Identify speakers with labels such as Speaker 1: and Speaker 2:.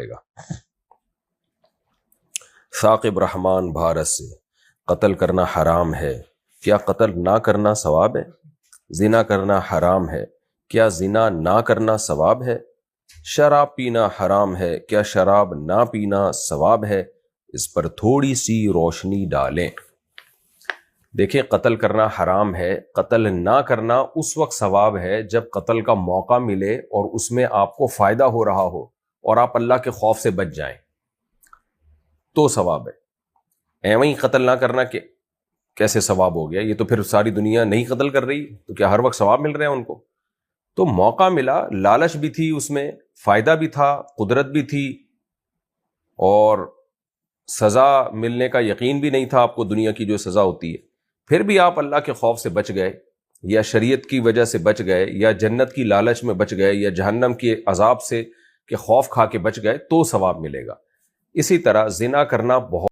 Speaker 1: گا۔ ثاقب رحمان بھارت سے، قتل کرنا حرام ہے، کیا قتل نہ کرنا ثواب ہے؟ زنا کرنا حرام ہے، کیا زنا نہ کرنا ثواب ہے؟ شراب پینا حرام ہے، کیا شراب نہ پینا ثواب ہے؟ اس پر تھوڑی سی روشنی ڈالیں۔ دیکھیں، قتل کرنا حرام ہے، قتل نہ کرنا اس وقت ثواب ہے جب قتل کا موقع ملے اور اس میں آپ کو فائدہ ہو رہا ہو اور آپ اللہ کے خوف سے بچ جائیں تو ثواب ہے۔ ایویں قتل نہ کرنا کہ کیسے ثواب ہو گیا؟ یہ تو پھر ساری دنیا نہیں قتل کر رہی، تو کیا ہر وقت ثواب مل رہے ہیں ان کو؟ تو موقع ملا، لالچ بھی تھی، اس میں فائدہ بھی تھا، قدرت بھی تھی، اور سزا ملنے کا یقین بھی نہیں تھا آپ کو، دنیا کی جو سزا ہوتی ہے، پھر بھی آپ اللہ کے خوف سے بچ گئے، یا شریعت کی وجہ سے بچ گئے، یا جنت کی لالچ میں بچ گئے، یا جہنم کے عذاب سے کہ خوف کھا کے بچ گئے، تو ثواب ملے گا۔ اسی طرح زنا کرنا بہت